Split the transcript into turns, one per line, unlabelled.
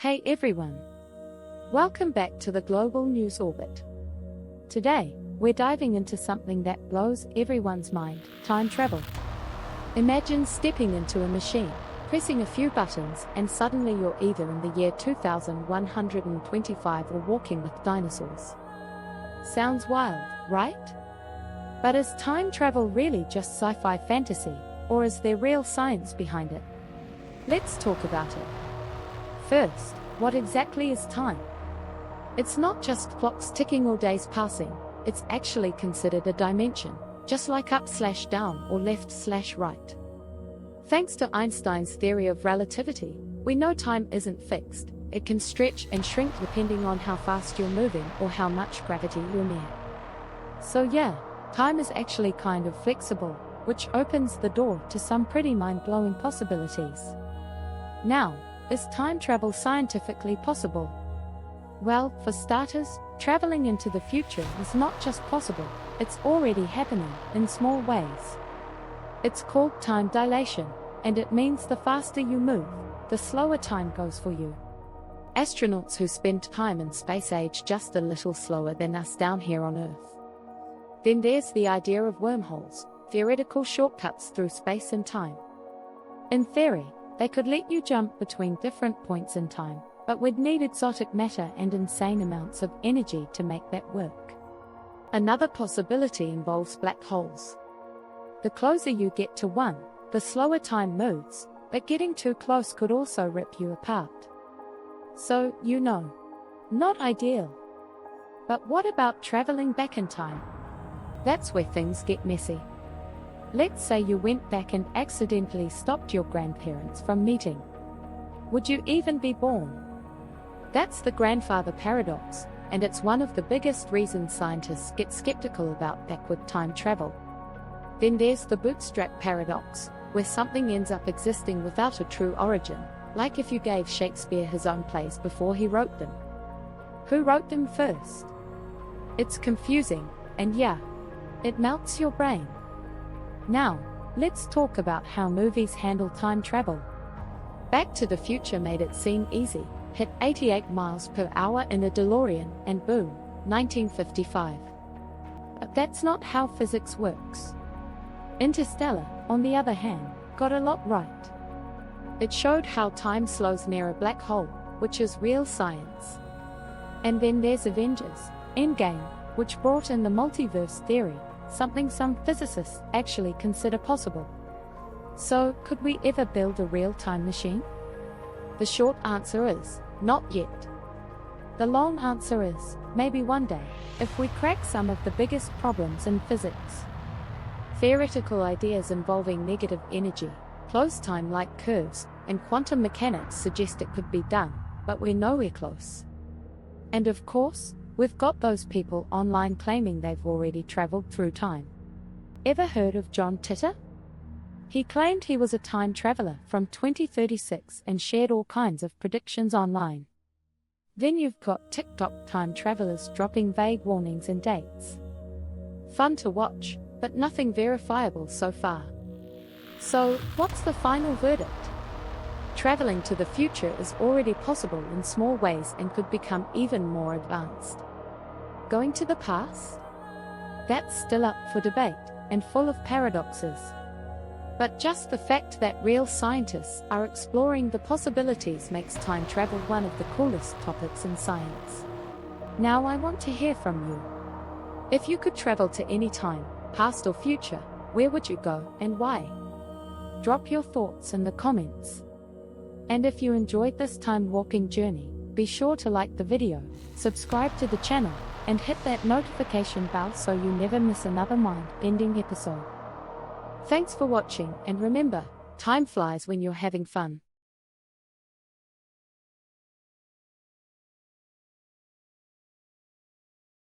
Hey everyone! Welcome back to the Global News Orbit. Today, we're diving into something that blows everyone's mind: time travel. Imagine stepping into a machine, pressing a few buttons, and suddenly you're either in the year 2125 or walking with dinosaurs. Sounds wild, right? But is time travel really just sci-fi fantasy, or is there real science behind it? Let's talk about it. First, what exactly is time? It's not just clocks ticking or days passing, it's actually considered a dimension, just like up/down or left/right. Thanks to Einstein's theory of relativity, we know time isn't fixed. It can stretch and shrink depending on how fast you're moving or how much gravity you're near. So yeah, time is actually kind of flexible, which opens the door to some pretty mind-blowing possibilities. Now, is time travel scientifically possible? Well, for starters, traveling into the future is not just possible, it's already happening in small ways. It's called time dilation, and it means the faster you move, the slower time goes for you. Astronauts who spend time in space age just a little slower than us down here on Earth. Then there's the idea of wormholes, theoretical shortcuts through space and time. In theory, they could let you jump between different points in time, but we'd need exotic matter and insane amounts of energy to make that work. Another possibility involves black holes. The closer you get to one, the slower time moves, but getting too close could also rip you apart. So, not ideal. But what about traveling back in time? That's where things get messy. Let's say you went back and accidentally stopped your grandparents from meeting. Would you even be born? That's the grandfather paradox, and it's one of the biggest reasons scientists get skeptical about backward time travel. Then there's the bootstrap paradox, where something ends up existing without a true origin, like if you gave Shakespeare his own plays before he wrote them. Who wrote them first? It's confusing, and yeah, it melts your brain. Now, let's talk about how movies handle time travel. Back to the Future made it seem easy: hit 88 miles per hour in a DeLorean and boom, 1955. But that's not how physics works. Interstellar, on the other hand, got a lot right. It showed how time slows near a black hole, which is real science. And then there's Avengers, Endgame, which brought in the multiverse theory, something some physicists actually consider possible. So, could we ever build a real time machine? The short answer is, not yet. The long answer is, maybe one day, if we crack some of the biggest problems in physics. Theoretical ideas involving negative energy, closed time-like curves, and quantum mechanics suggest it could be done, but we're nowhere close. And of course, we've got those people online claiming they've already traveled through time. Ever heard of John Titor? He claimed he was a time traveler from 2036 and shared all kinds of predictions online. Then you've got TikTok time travelers dropping vague warnings and dates. Fun to watch, but nothing verifiable so far. So, what's the final verdict? Traveling to the future is already possible in small ways and could become even more advanced. Going to the past? That's still up for debate, and full of paradoxes. But just the fact that real scientists are exploring the possibilities makes time travel one of the coolest topics in science. Now I want to hear from you. If you could travel to any time, past or future, where would you go and why? Drop your thoughts in the comments. And if you enjoyed this time-warping journey, be sure to like the video, subscribe to the channel, and hit that notification bell so you never miss another mind-bending episode. Thanks for watching, and remember, time flies when you're having fun.